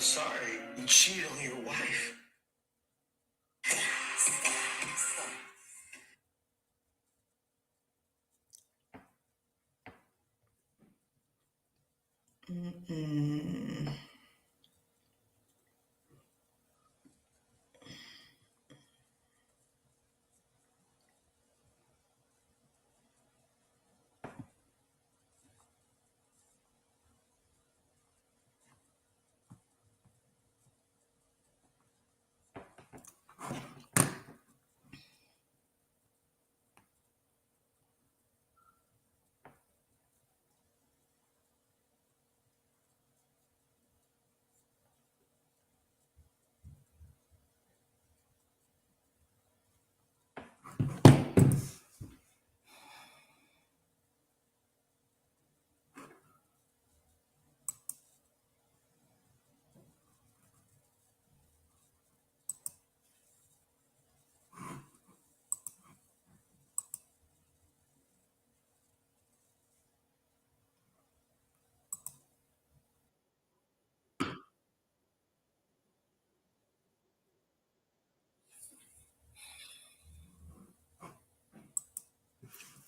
sorry you cheated on your wife.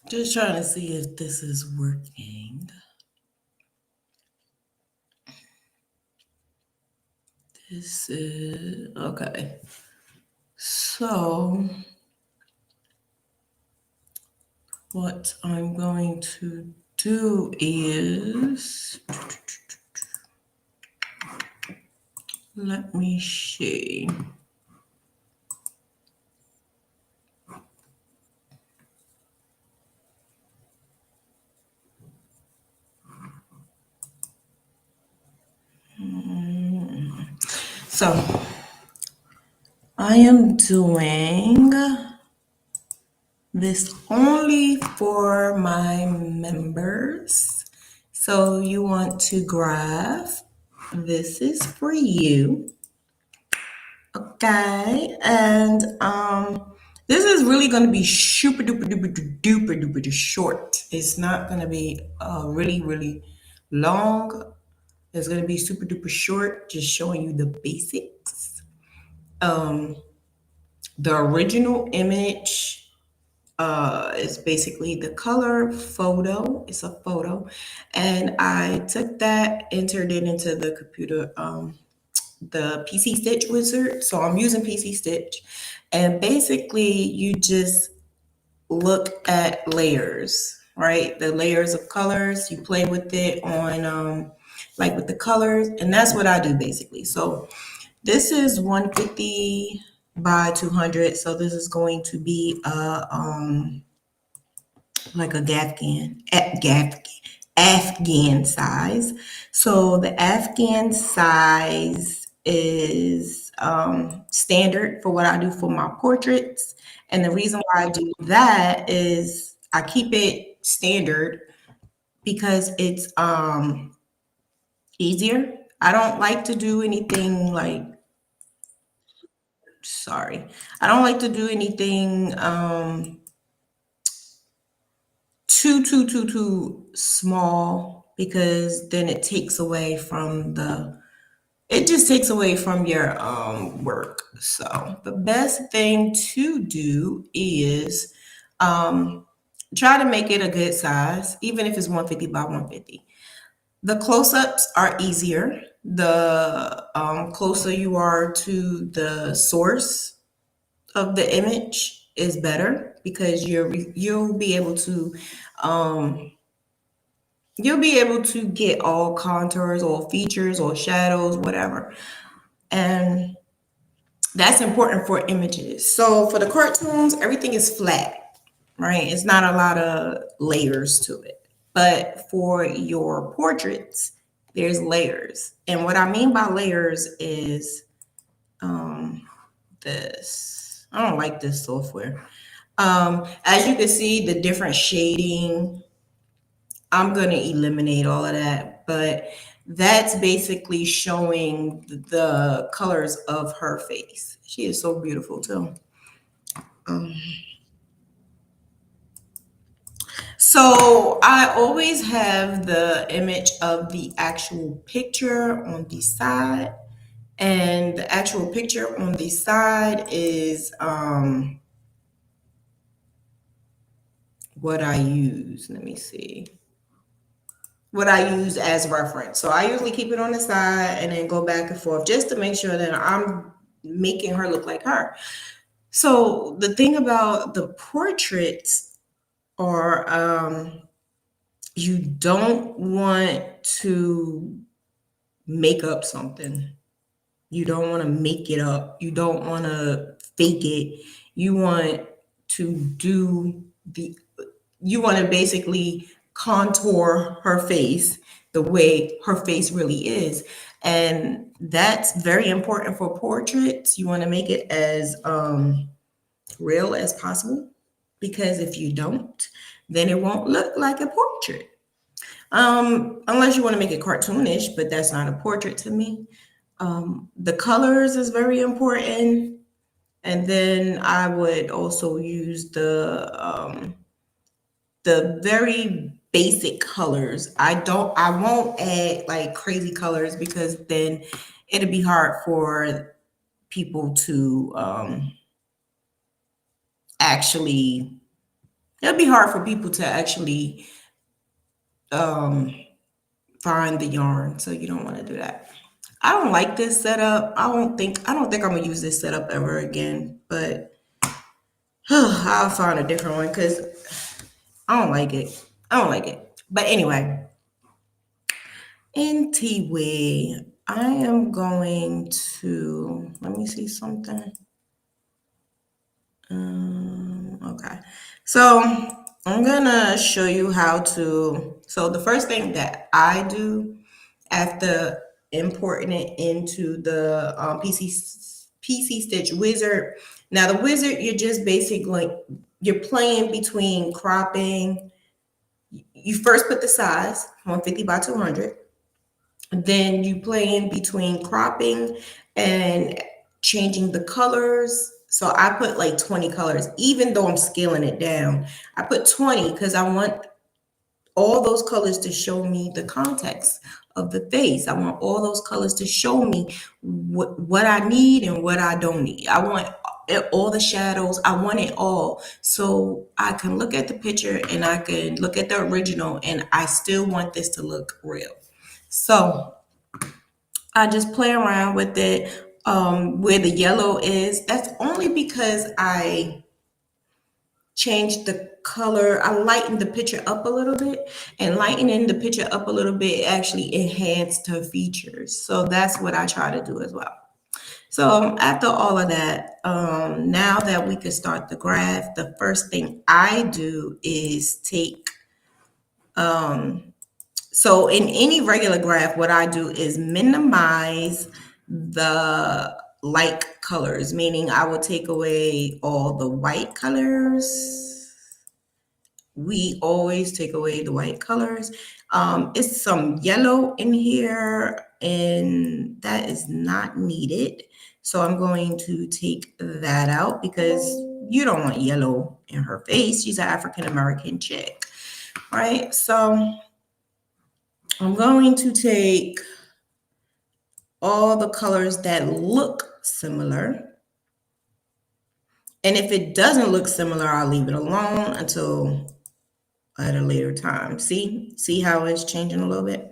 Just trying to see if this is working. This is okay. So, what I'm going to do is let me see. So, I am doing this only for my members. So, you want to graph. This is for you. Okay, and this is really going to be super duper duper duper duper short. It's not going to be really long. It's going to be super duper short, just showing you the basics. Um, the original image is basically the color photo. It's a photo, and I took that, entered it into the computer. The PC Stitch wizard. So I'm using PC Stitch. And basically, you just look at layers, right? The layers of colors. You play with it on, like with the colors. And that's what I do basically. So this is 150 by 200. So this is going to be like a Afghan size. So the Afghan size is standard for what I do for my portraits. And the reason why I do that is I keep it standard because it's easier. I don't like to do anything like, sorry, I don't like to do anything too small because then it just takes away from your work. So the best thing to do is um try to make it a good size, even if it's 150 by 150. The close-ups are easier. The closer you are to the source of the image is better because um, you'll be able to get all contours or features or shadows, whatever. And that's important for images. So for the cartoons, everything is flat, right? It's not a lot of layers to it. But for your portraits, there's layers. And what I mean by layers is this. I don't like this software. As you can see, the different shading, I'm going to eliminate all of that, but that's basically showing the colors of her face. She is so beautiful too. Um, so I always have the image of the actual picture on the side. And the actual picture on the side is what I use. Let me see. What I use as reference. So I usually keep it on the side and then go back and forth just to make sure that I'm making her look like her. So the thing about the portraits are you don't want to make up something. You don't want to make it up. You don't want to fake it. You want to do the you want to basically contour her face the way her face really is. And that's very important for portraits. You want to make it as real as possible because if you don't, then it won't look like a portrait. Unless you want to make it cartoonish, but that's not a portrait to me. The colors is very important. And then I would also use the very basic colors. I won't add like crazy colors because then it'll be hard for people to actually it'll be hard for people to actually um find the yarn. So you don't want to do that. I don't like this setup. I don't think I'm gonna use this setup ever again, but I'll find a different one because I don't like it. I don't like it. But anyway, in T-Way, I am going to let me see something. Okay. So I'm gonna show you how to. So the first thing that I do after importing it into the PC Stitch Wizard. Now the Wizard, you're just basically you're playing between cropping. You first put the size 150 by 200. Then you play in between cropping and changing the colors. So I put like 20 colors, even though I'm scaling it down. I put 20 because I want all those colors to show me the context of the face. I want all those colors to show me what I need and what I don't need. I want all the shadows. I want it all. So I can look at the picture and I can look at the original and I still want this to look real. So I just play around with it. Where the yellow is, that's only because I changed the color. I lightened the picture up a little bit, and lightening the picture up a little bit actually enhanced her features. So that's what I try to do as well. So after all of that, now that we can start the graph, the first thing I do is take so in any regular graph, what I do is minimize the light colors, meaning I will take away all the white colors. We always take away the white colors. It's some yellow in here, and that is not needed. So I'm going to take that out because you don't want yellow in her face. She's an African American chick, right? So I'm going to take all the colors that look similar. And if it doesn't look similar, I'll leave it alone until at a later time. See how it's changing a little bit?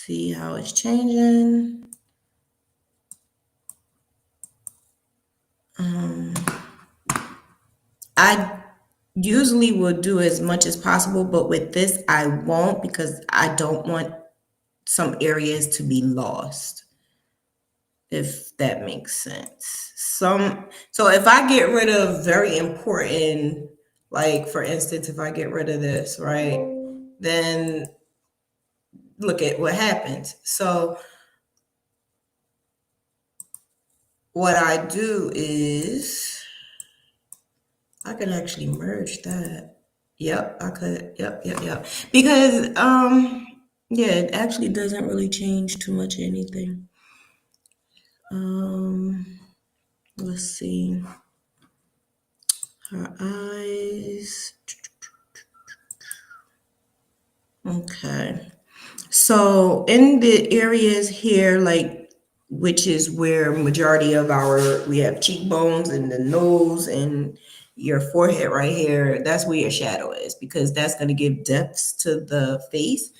See how it's changing? I usually will do as much as possible, but with this, I won't because I don't want some areas to be lost, if that makes sense. So if I get rid of very important, like for instance, if I get rid of this, right, then look at what happens. So what I do is I can actually merge that. Yep, I could. Yep. Because yeah, it actually doesn't really change too much anything. Let's see. Her eyes. Okay. So in the areas here, like, which is where majority of we have cheekbones and the nose and your forehead right here, that's where your shadow is, because that's going to give depth to the face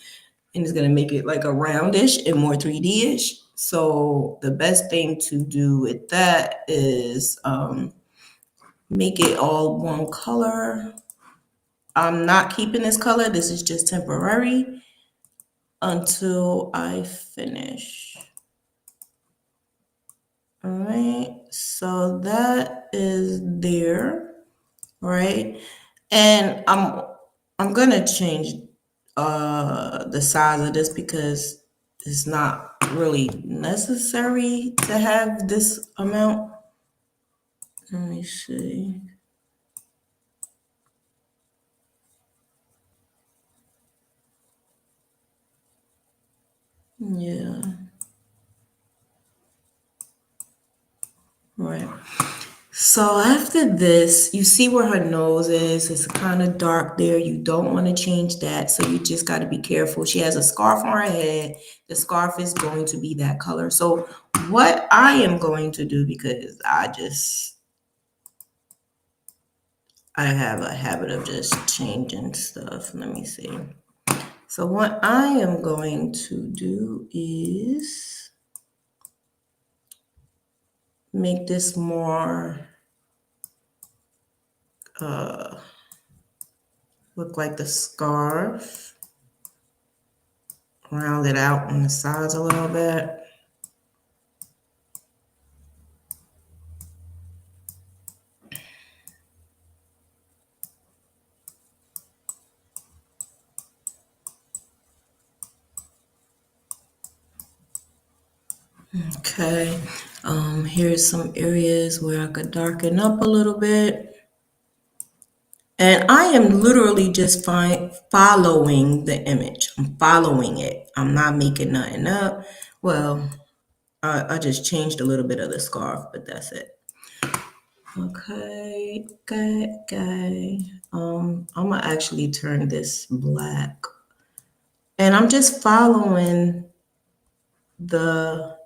and it's going to make it like a roundish and more 3D-ish. So the best thing to do with that is make it all one color. I'm not keeping this color. This is just temporary until I finish. All right, so that is there, right? And I'm gonna change the size of this because it's not really necessary to have this amount. Let me see. Yeah, right. So after this, you see where her nose is. It's kind of dark there. You don't want to change that. So you just got to be careful. She has a scarf on her head. The scarf is going to be that color. So what I am going to do, because I have a habit of just changing stuff. Let me see. So what I am going to do is make this more uh, look like the scarf. Round it out on the sides a little bit. Okay, here's some areas where I could darken up a little bit. And I am literally just following the image. I'm following it. I'm not making nothing up. Well, I just changed a little bit of the scarf, but that's it. Okay, okay. I'm gonna actually turn this black. And I'm just following the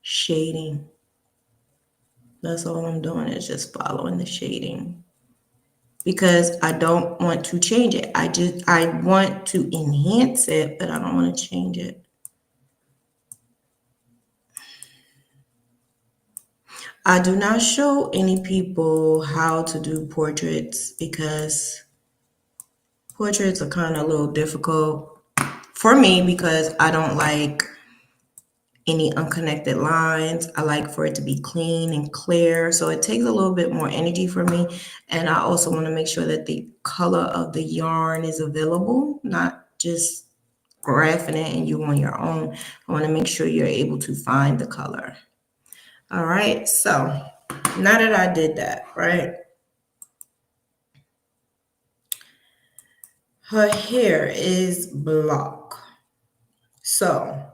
shading. That's all I'm doing is just following the shading because I don't want to change it. I want to enhance it, but I don't want to change it. I do not show any people how to do portraits because portraits are kind of a little difficult for me because I don't like any unconnected lines. I like for it to be clean and clear. So it takes a little bit more energy for me. And I also want to make sure that the color of the yarn is available, not just graphing it and you on your own. I want to make sure you're able to find the color. All right. So now that I did that, right? Her hair is block. So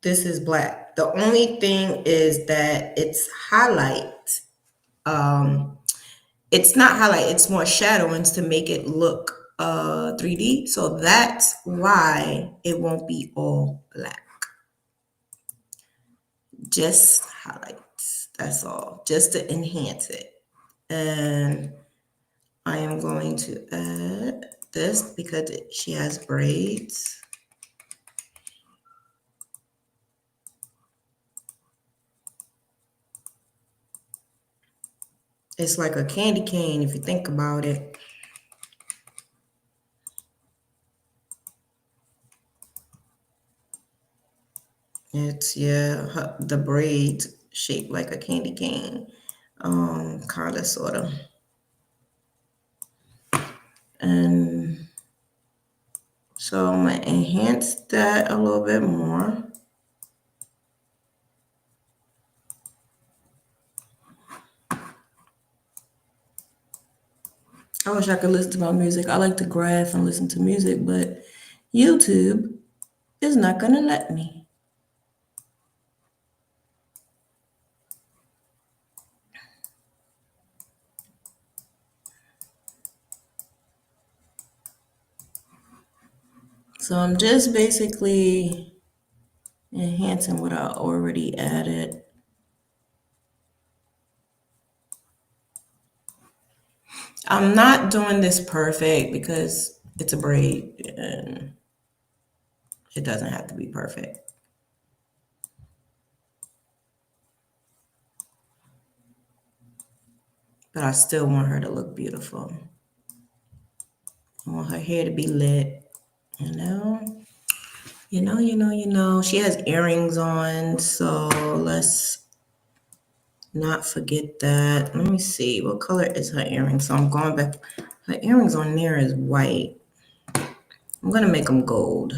this is black. The only thing is that it's highlight. Um, it's not highlight, it's more shadowings to make it look 3D. So that's why it won't be all black. Just highlights. That's all. Just to enhance it. And I am going to add this because she has braids. It's like a candy cane if you think about it. It's, yeah, the braids shaped like a candy cane. Kind of, sort of. And so I'm going to enhance that a little bit more. I wish I could listen to my music. I like to graph and listen to music, but YouTube is not going to let me. So I'm just basically enhancing what I already added. I'm not doing this perfect because it's a braid and it doesn't have to be perfect. But I still want her to look beautiful. I want her hair to be lit, you know? She has earrings on, so let's not forget that. Let me see, what color is her earrings? So I'm going back. Her earrings on there is white. I'm gonna make them gold.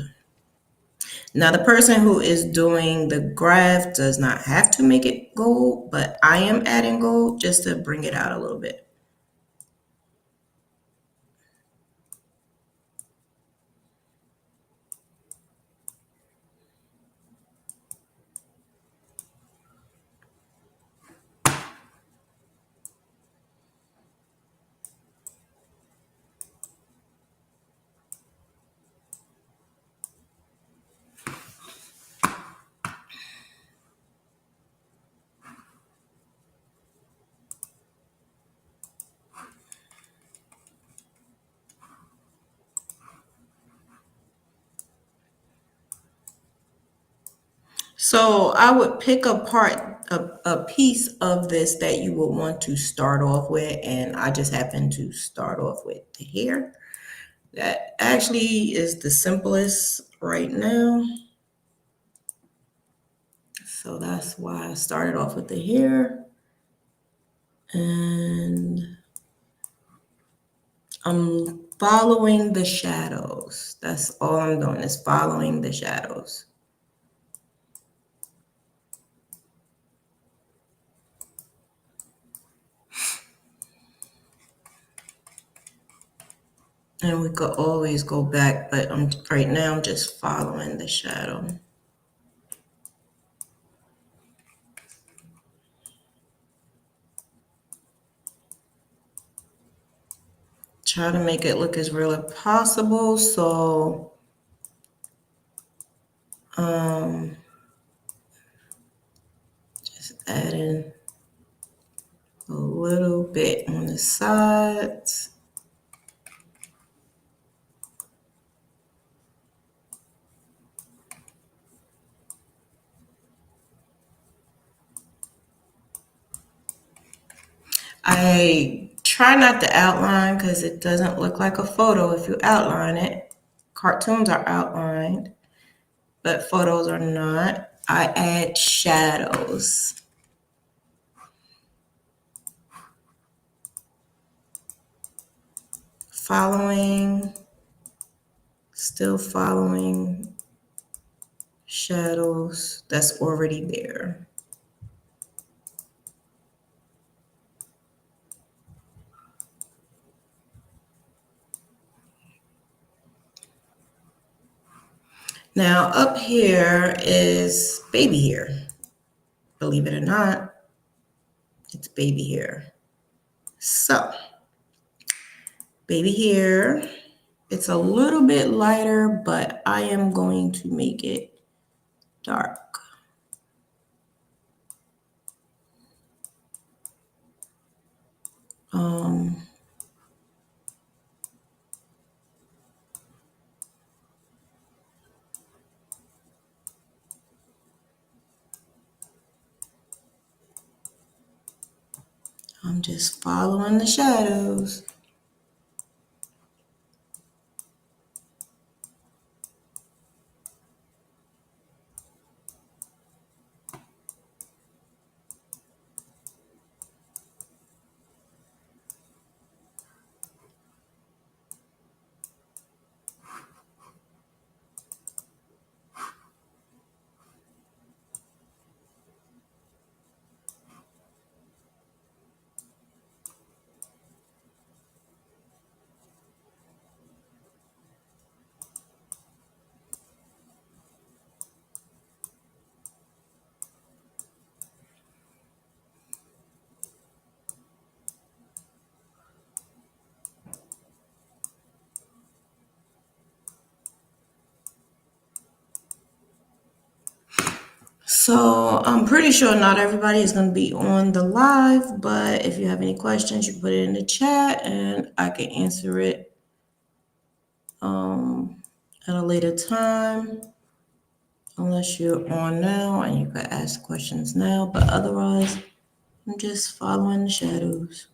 Now, the person who is doing the graph does not have to make it gold, but I am adding gold just to bring it out a little bit. So I would pick a piece of this that you would want to start off with, and I just happen to start off with the hair. That actually is the simplest right now. So that's why I started off with the hair. And I'm following the shadows. That's all I'm doing is following the shadows. And we could always go back, but right now I'm just following the shadow. Try to make it look as real as possible. So just adding a little bit on the sides. I try not to outline because it doesn't look like a photo if you outline it. Cartoons are outlined, but photos are not. I add shadows. Still following shadows that's already there. Now up here is baby hair. Believe it or not, it's baby hair. So, baby hair, it's a little bit lighter, but I am going to make it dark. I'm just following the shadows. So I'm pretty sure not everybody is going to be on the live, but if you have any questions, you can put it in the chat and I can answer it at a later time. Unless you're on now and you can ask questions now, but otherwise, I'm just following the shadows.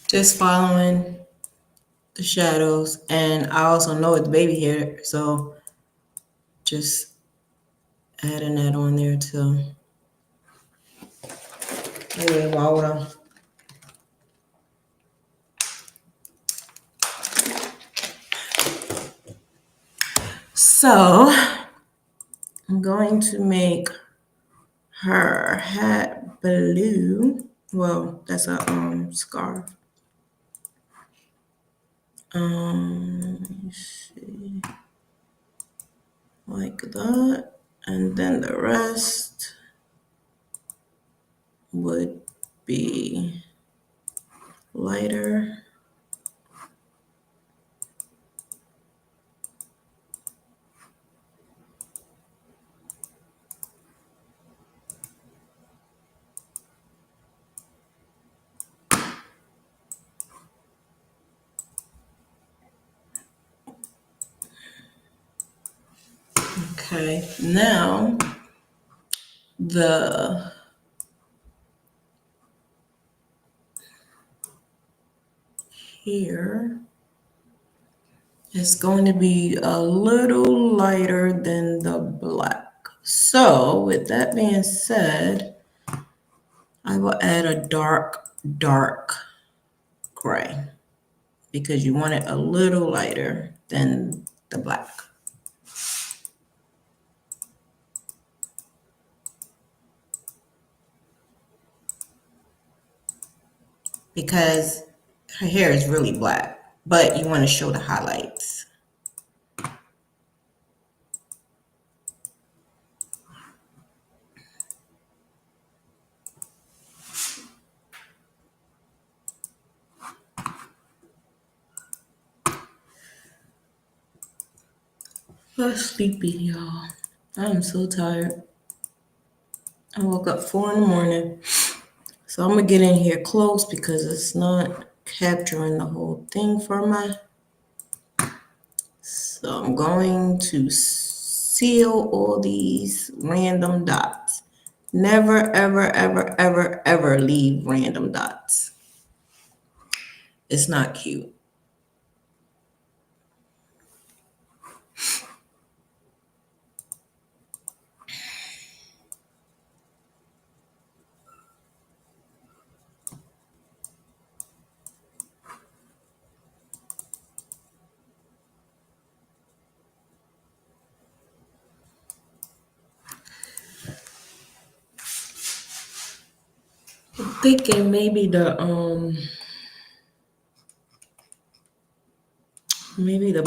Just following the shadows, and I also know it's baby hair, so just adding that on there too. Anyway, so I'm going to make her hat blue. Well, that's a scarf. Let me see, like that, and then the rest would be lighter. Okay, now the here is going to be a little lighter than the black. So with that being said, I will add a dark gray because you want it a little lighter than the black. Because her hair is really black, but you want to show the highlights. I'm sleepy, y'all. I'm so tired. I woke up 4 in the morning. So I'm gonna get in here close because it's not capturing the whole thing for my So I'm going to seal all these random dots. Never, ever, ever, ever, ever leave random dots. It's not cute. I'm thinking maybe the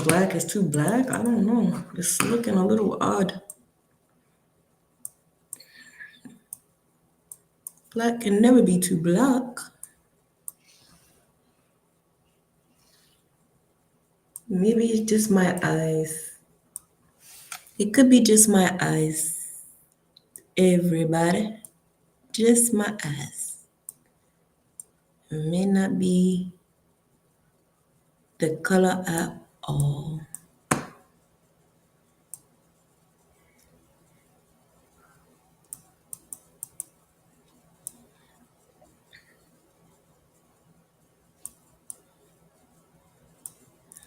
black is too black. I don't know. It's looking a little odd. Black can never be too black. Maybe it's just my eyes. It could be just my eyes. Everybody. Just my eyes. It may not be the color at all.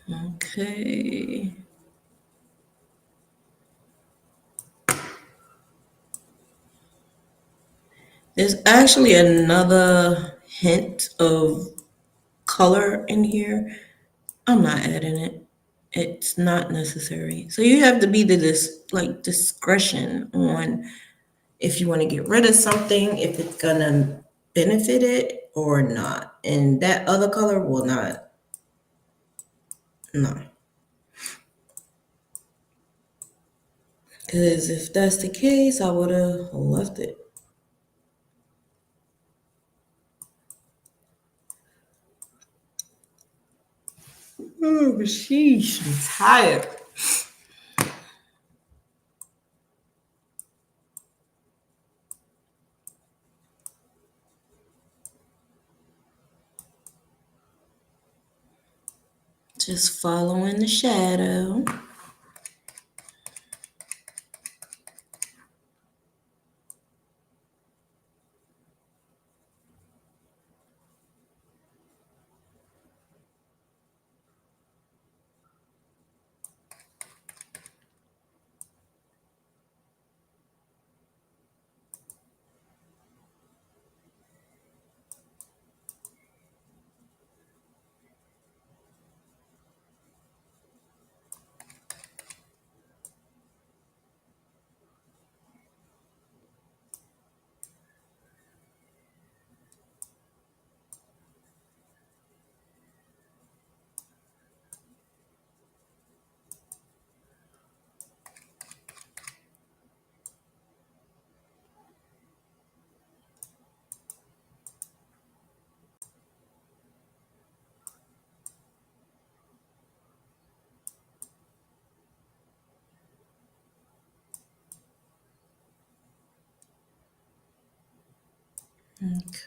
Okay. There's actually another hint of color in here. I'm not adding it. It's not necessary. So you have to be like discretion on if you want to get rid of something, if it's gonna benefit it or not. And that other color will not. No. Because if that's the case, I would have left it. Oh, sheesh, I'm tired. Just following the shadow.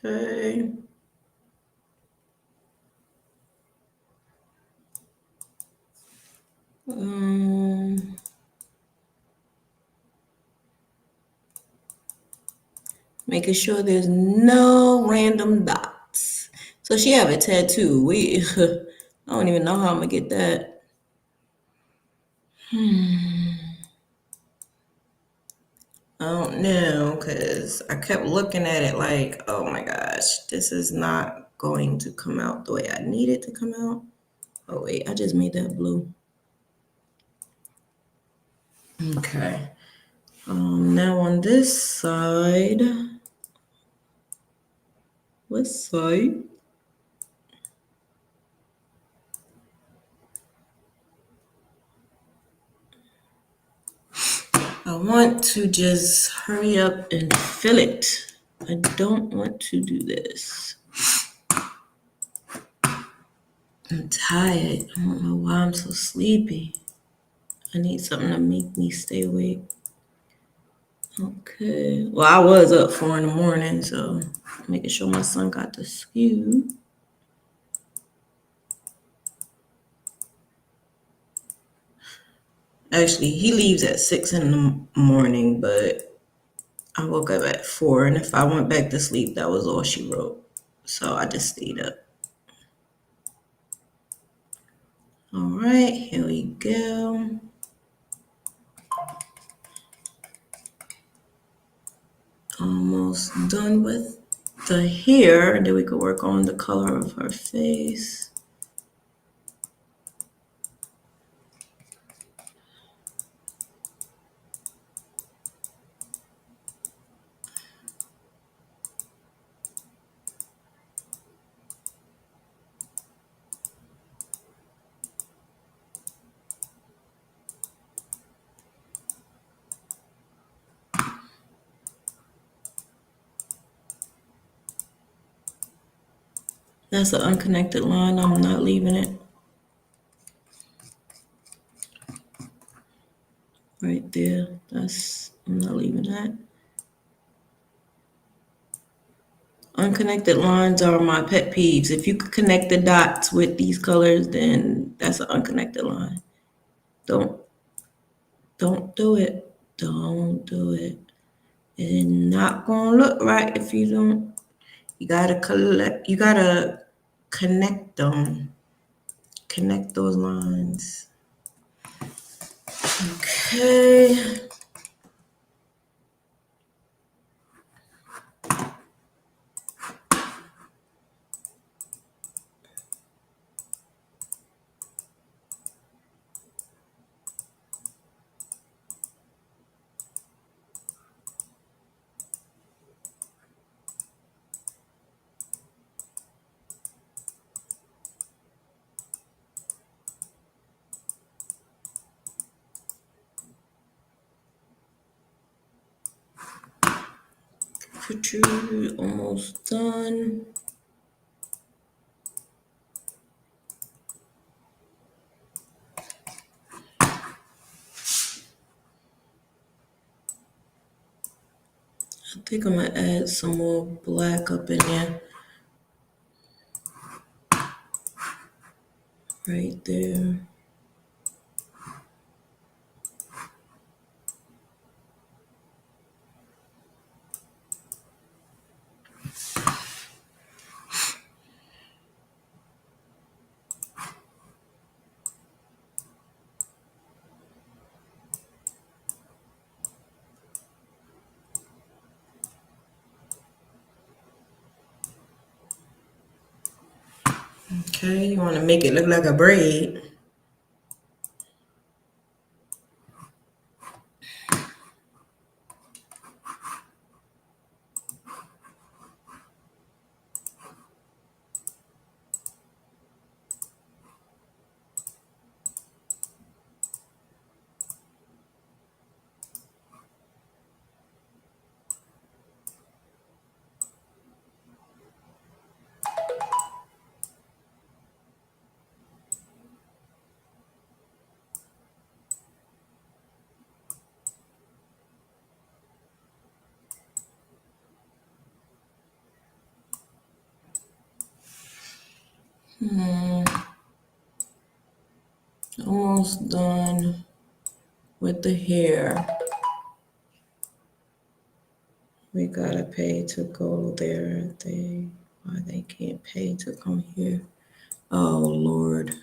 Okay. Making sure there's no random dots. So she have a tattoo. I don't even know how I'm gonna get that. I don't know, because I kept looking at it like, oh my gosh, this is not going to come out the way I need it to come out. Oh wait, I just made that blue. Okay. Now on this side, what side? I want to just hurry up and fill it. I don't want to do this. I'm tired. I don't know why I'm so sleepy. I need something to make me stay awake. Okay. Well, I was up 4 in the morning, so making sure my son got the skew. Actually, he leaves at 6 in the morning, but I woke up at 4, and if I went back to sleep, that was all she wrote. So I just stayed up. All right, here we go. Almost done with the hair. Then we could work on the color of her face. That's an unconnected line. I'm not leaving it. Right there. I'm not leaving that. Unconnected lines are my pet peeves. If you could connect the dots with these colors, then that's an unconnected line. Don't do it. Don't do it. It's not gonna look right if you don't. You gotta connect them. Connect those lines. Okay. Protrude, almost done. I think I'm gonna add some more black up in there. Right there. Okay, you wanna make it look like a braid. Almost done with the hair. We gotta pay to go there. Why they can't pay to come here? Oh Lord.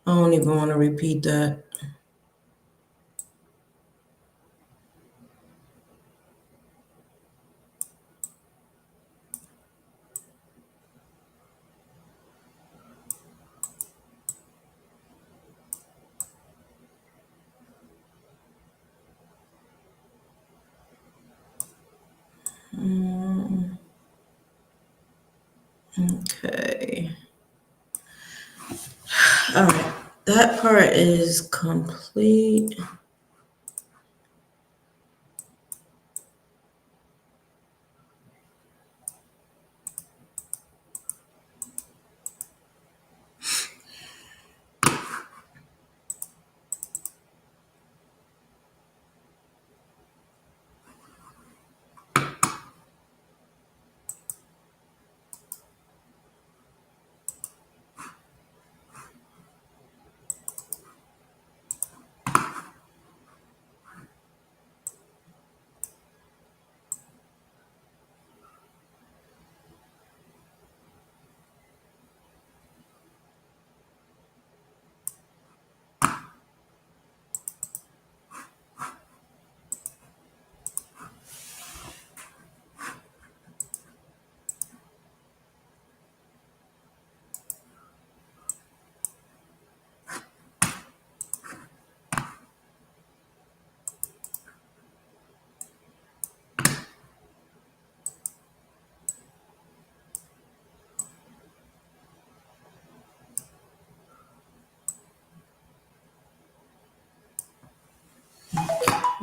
I don't even want to repeat that. Okay. All right. That part is complete.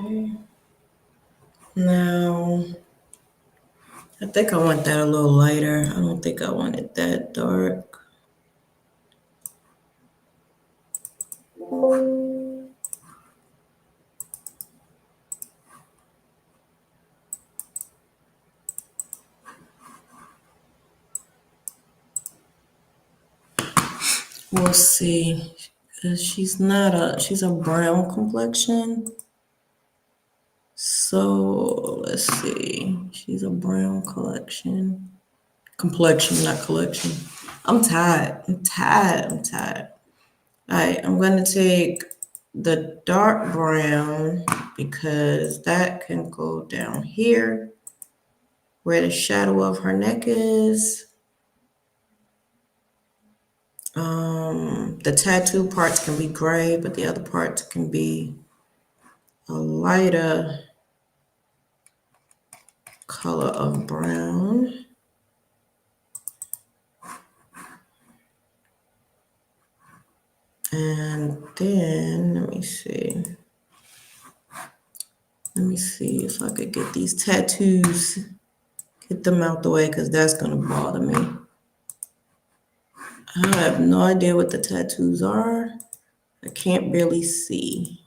Okay. Now, I think I want that a little lighter. I don't think I want it that dark. We'll see. 'Cause she's a brown complexion. So let's see. She's a brown complexion, not collection. I'm tired. I'm tired. I'm tired. All right, I'm gonna take the dark brown because that can go down here where the shadow of her neck is. The tattoo parts can be gray, but the other parts can be a lighter color of brown. And then let me see. Let me see if I could get these tattoos, get them out the way, because that's gonna bother me. I have no idea what the tattoos are. I can't really see.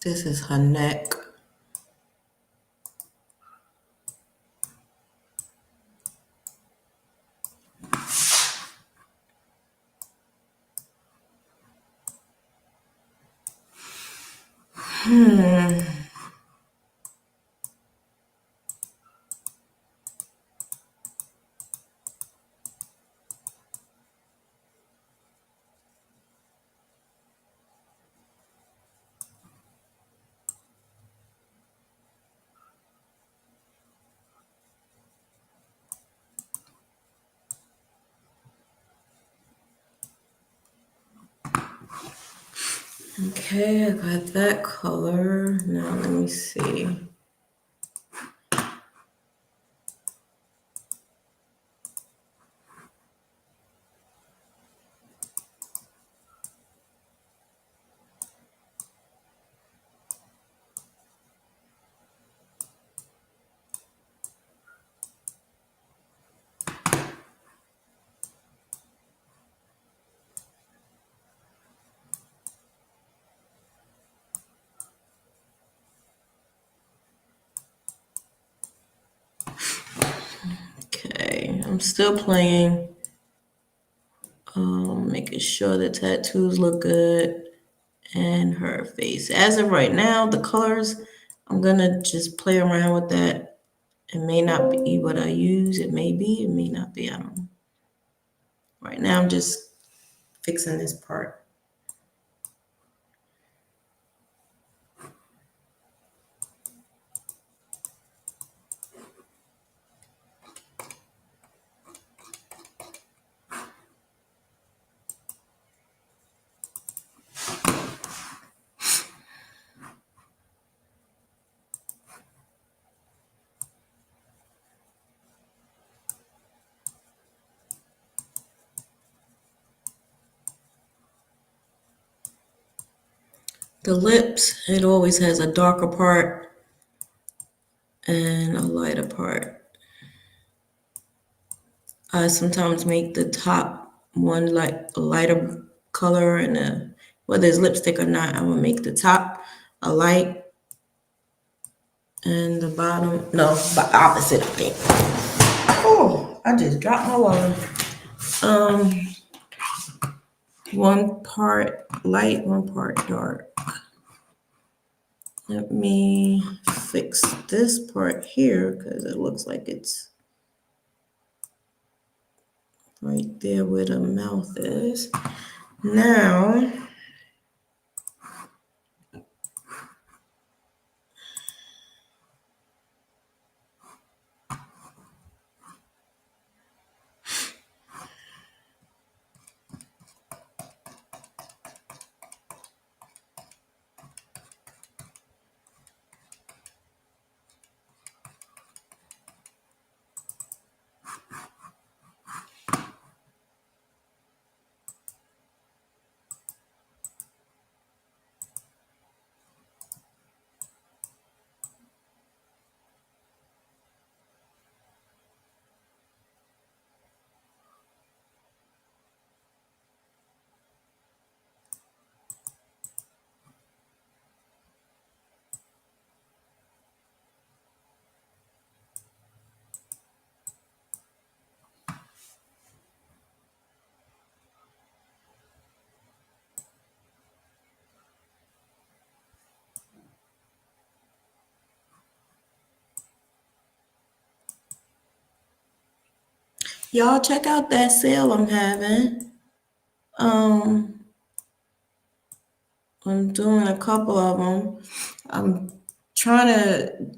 This is her neck. Okay, I got that color. Now let me see. Okay, I'm still playing. Making sure the tattoos look good and her face. As of right now, the colors, I'm gonna just play around with that. It may not be what I use. It may be, it may not be. I don't know. Right now, I'm just fixing this part. The lips, it always has a darker part and a lighter part. I sometimes make the top one like a lighter color and whether it's lipstick or not, I'm gonna make the top a light and the bottom, no, but opposite, I think. Oh, I just dropped my wallet. Um, one part light, one part dark. Let me fix this part here because it looks like it's right there where the mouth is. Now, y'all check out that sale I'm having. I'm doing a couple of them. I'm trying to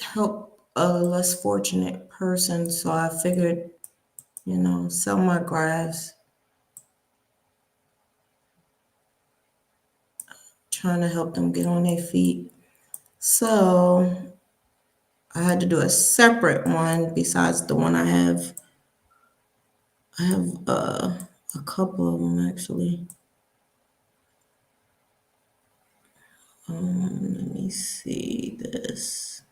help a less fortunate person, so I figured, sell my graphs, trying to help them get on their feet. So I had to do a separate one besides the one I have. I have a couple of them actually. Let me see this.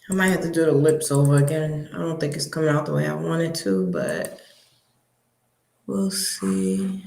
I might have to do the lips over again. I don't think it's coming out the way I want it to, but we'll see.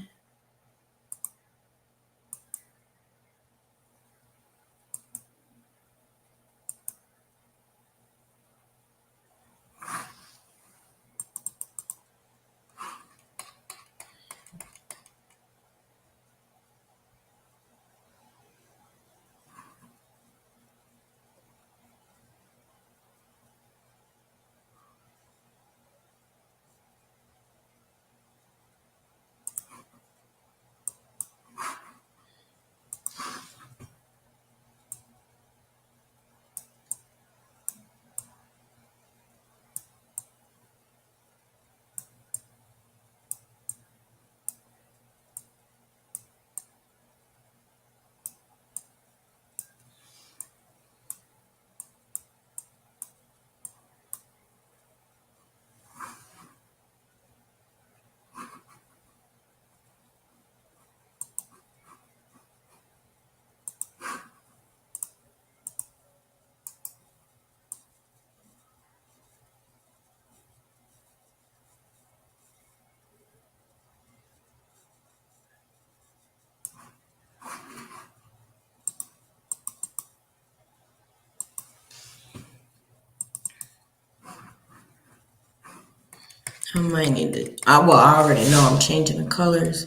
I might need to. I already know I'm changing the colors.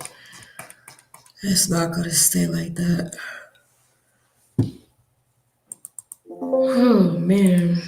It's not gonna stay like that. Oh man.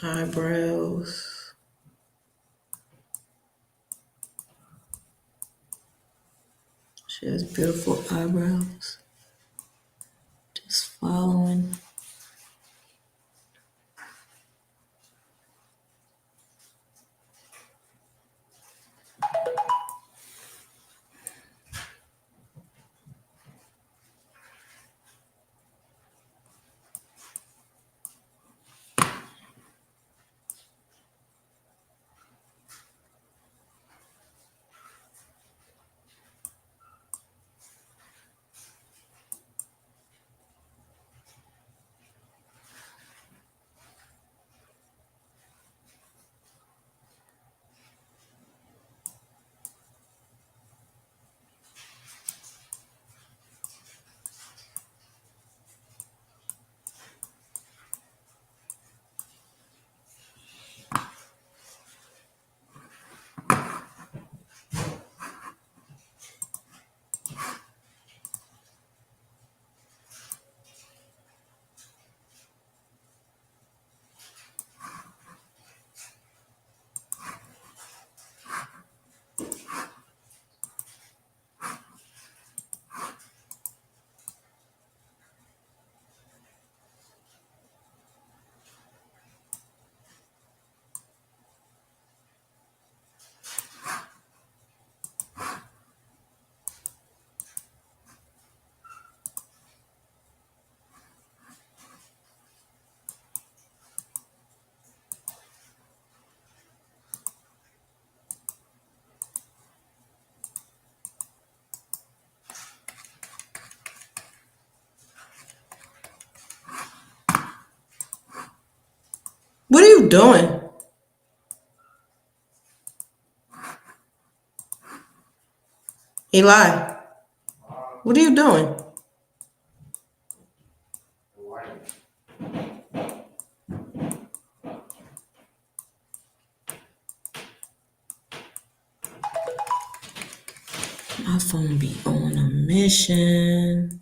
Eyebrows. She has beautiful eyebrows. Just following. What are you doing? Eli, what are you doing? My phone be on a mission.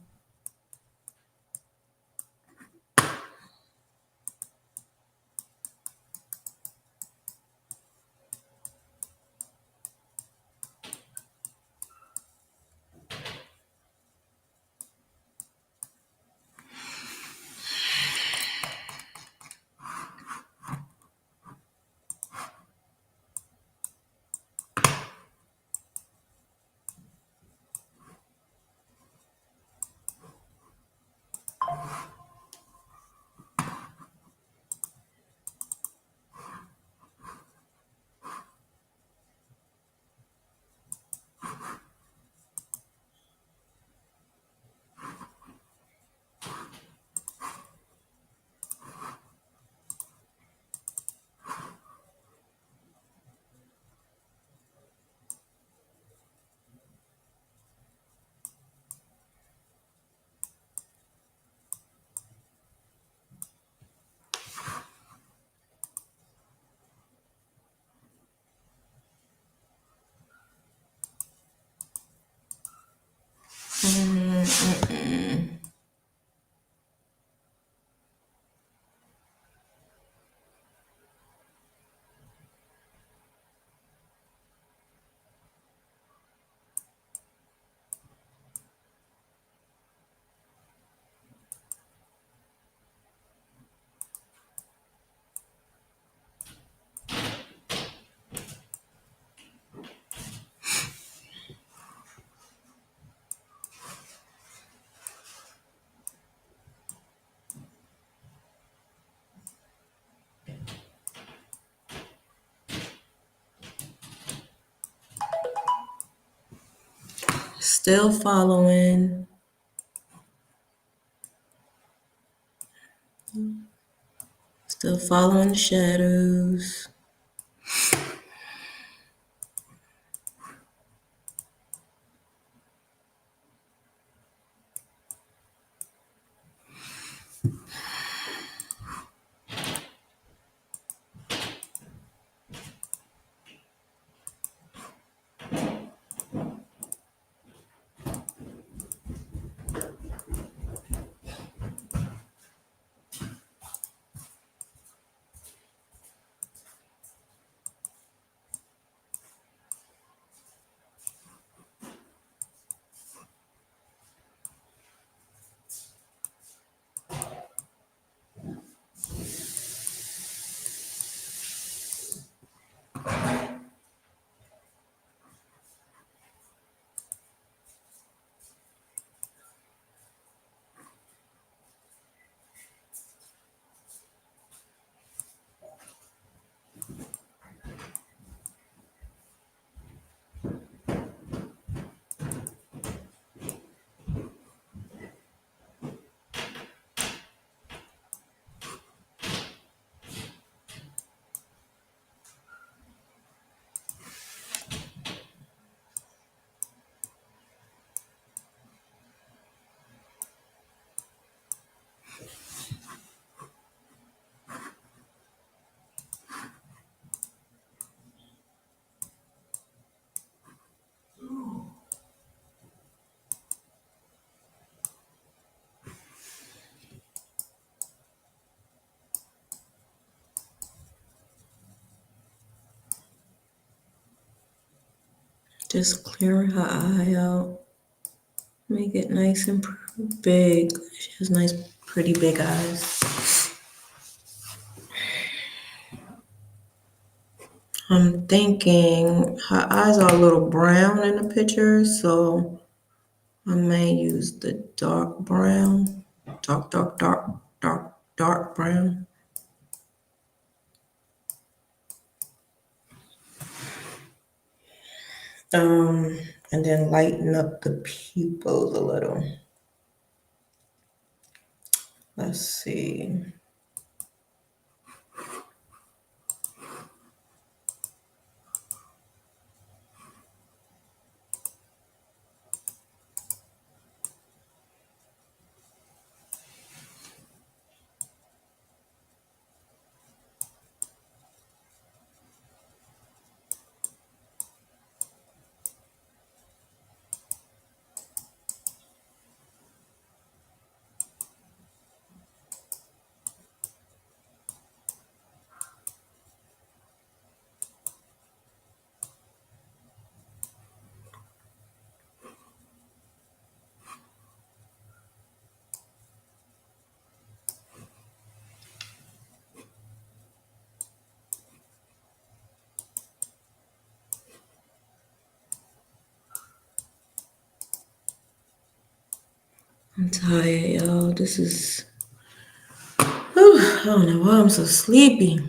Still following. Still following the shadows. Just clearing her eye out. Make it nice and big. She has nice, pretty big eyes. I'm thinking her eyes are a little brown in the picture, so I may use the dark brown. Dark brown. And then lighten up the pupils a little. Let's see. I'm tired, y'all. This is. Whew, I don't know why I'm so sleepy.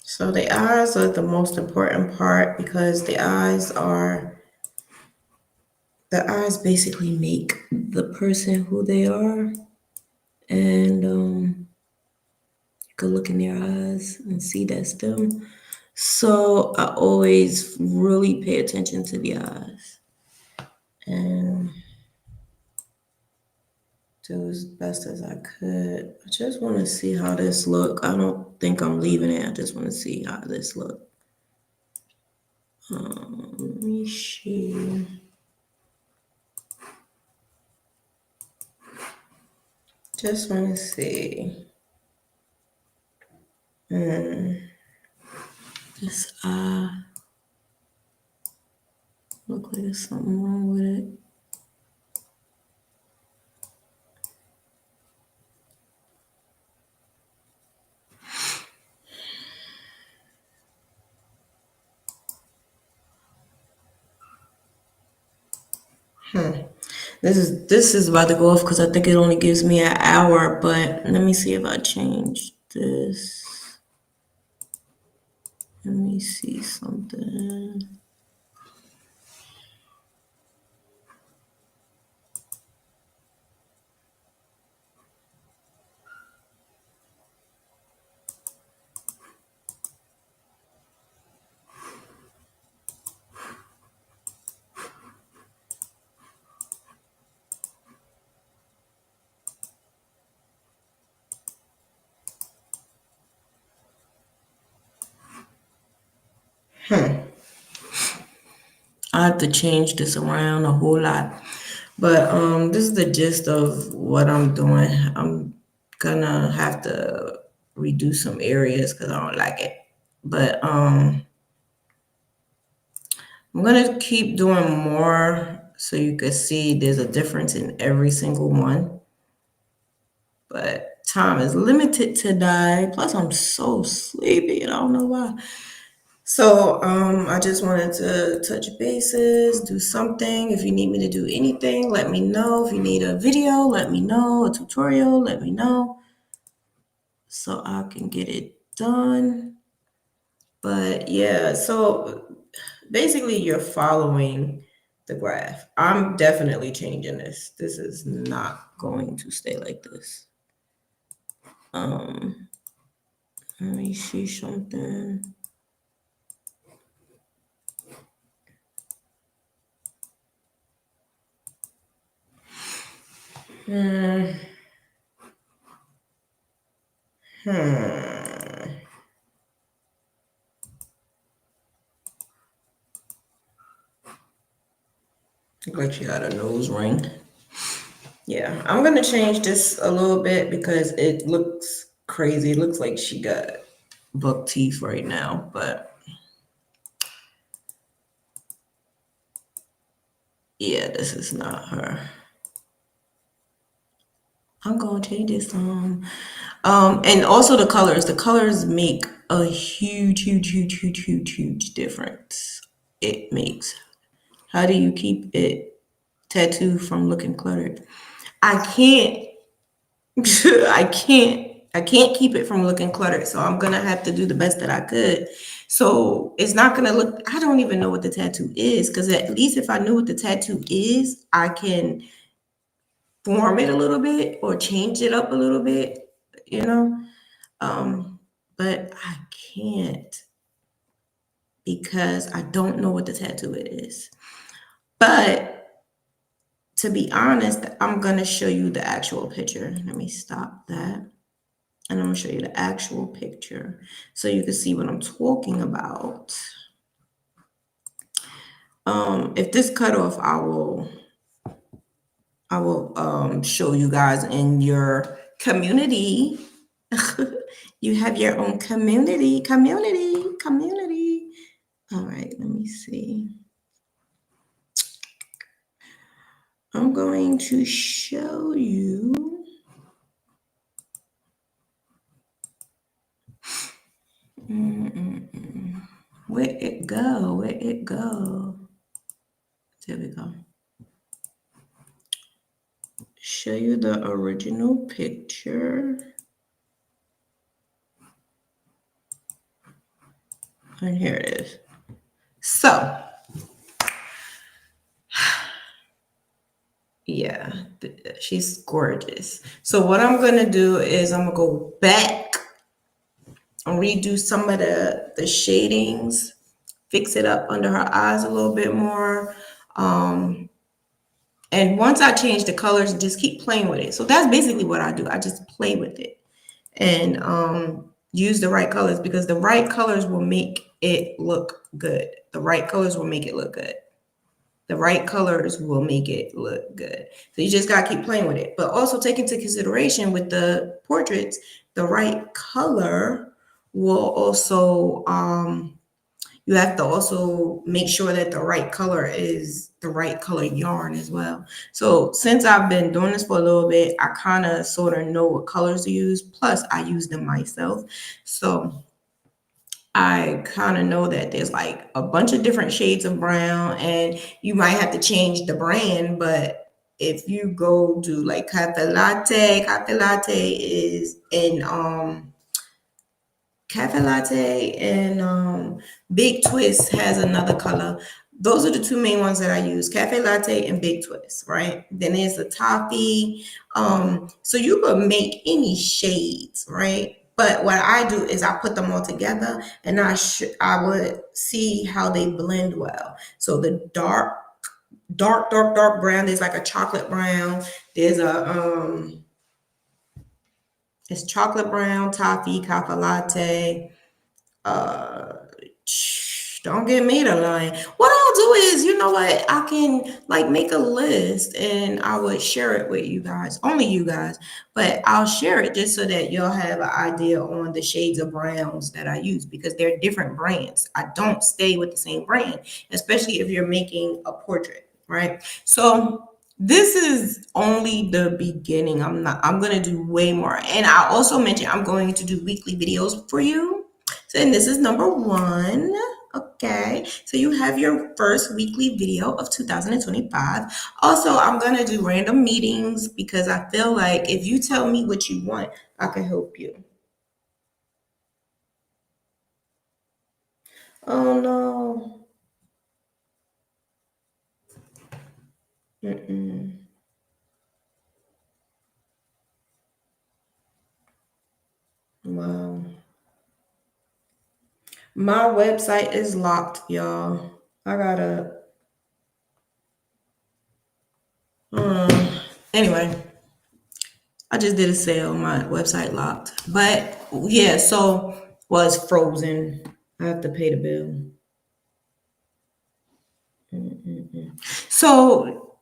So the eyes are the most important part because the eyes basically make the person who they are, and you can look in their eyes and see that's them. So I always really pay attention to the eyes and do as best as I could. I just want to see how this look. I don't think I'm leaving it. I just want to see how this look. Let me see. Just want to see. This eye look like there's something wrong with it. This is about to go off because I think it only gives me an hour. But let me see if I change this. Let me see something. I have to change this around a whole lot. But this is the gist of what I'm doing. I'm gonna have to redo some areas because I don't like it. But I'm gonna keep doing more so you can see there's a difference in every single one. But time is limited today. Plus, I'm so sleepy and I don't know why. So I just wanted to touch bases, do something. If you need me to do anything, let me know. If you need a video, let me know. A tutorial, let me know. So I can get it done. But yeah, so basically you're following the graph. I'm definitely changing this. This is not going to stay like this. Let me see something. Look like she got a nose ring. Yeah, I'm gonna change this a little bit because it looks crazy. It looks like she got buck teeth right now, but yeah, this is not her. I'm gonna change this some. And also the colors. The colors make a huge, huge, huge, huge, huge, huge difference. It makes. How do you keep it tattooed from looking cluttered? I can't. I can't keep it from looking cluttered. So I'm gonna have to do the best that I could. So it's not gonna look. I don't even know what the tattoo is because at least if I knew what the tattoo is, I can form it a little bit or change it up a little bit. You know. Um, but I can't because I don't know what the tattoo is. But to be honest, I'm gonna show you the actual picture. Let me stop that. And I'm gonna show you the actual picture so you can see what I'm talking about. If this cut off, I will show you guys in your community. You have your own community. All right, let me see. I'm going to show you. Where it go? Where it go? There we go. Show you the original picture. And here it is. So, yeah, she's gorgeous. So what I'm gonna do is I'm gonna go back and redo some of the shadings, fix it up under her eyes a little bit more. And once I change the colors, just keep playing with it. So that's basically what I do. I just play with it and use the right colors because the right colors will make it look good. The right colors will make it look good. The right colors will make it look good. So you just gotta keep playing with it. But also take into consideration with the portraits, the right color will also you have to also make sure that the right color is the right color yarn as well. So since I've been doing this for a little bit, I kind of sort of know what colors to use. Plus I use them myself. So I kind of know that there's like a bunch of different shades of brown, and you might have to change the brand. But if you go to like cafe latte is in Cafe Latte and Big Twist has another color. Those are the two main ones that I use, Cafe Latte and Big Twist, right? Then there's the toffee. So you could make any shades, right? But what I do is I put them all together and I would see how they blend well. So the dark brown, there's like a chocolate brown. There's a it's chocolate brown, toffee, cafe latte, uh don't get me to line. What I'll do is, you know what, I can like make a list and I would share it with you guys, only you guys, but I'll share it just so that you'll have an idea on the shades of browns that I use because they're different brands. I don't stay with the same brand, especially if you're making a portrait, right? So this is only the beginning. I'm gonna do way more. And I also mentioned I'm going to do weekly videos for you. So, and this is number one. Okay, so you have your first weekly video of 2025. Also, I'm gonna do random meetings because I feel like if you tell me what you want, I can help you. Oh no. Mm-mm. Wow. My website is locked, y'all. I gotta. Anyway, I just did a sale. My website locked. But yeah, so was frozen. I have to pay the bill. So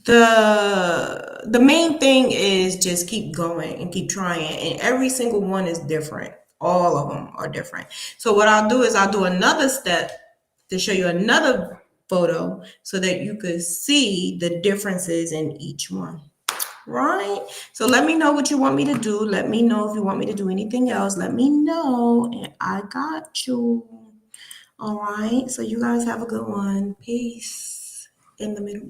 the main thing is just keep going and keep trying, and every single one is different. All of them are different. So what I'll do is I'll do another step to show you another photo so that you could see the differences in each one. Right? So let me know what you want me to do. Let me know if you want me to do anything else. Let me know, and I got you. All right. So you guys have a good one. Peace in the middle.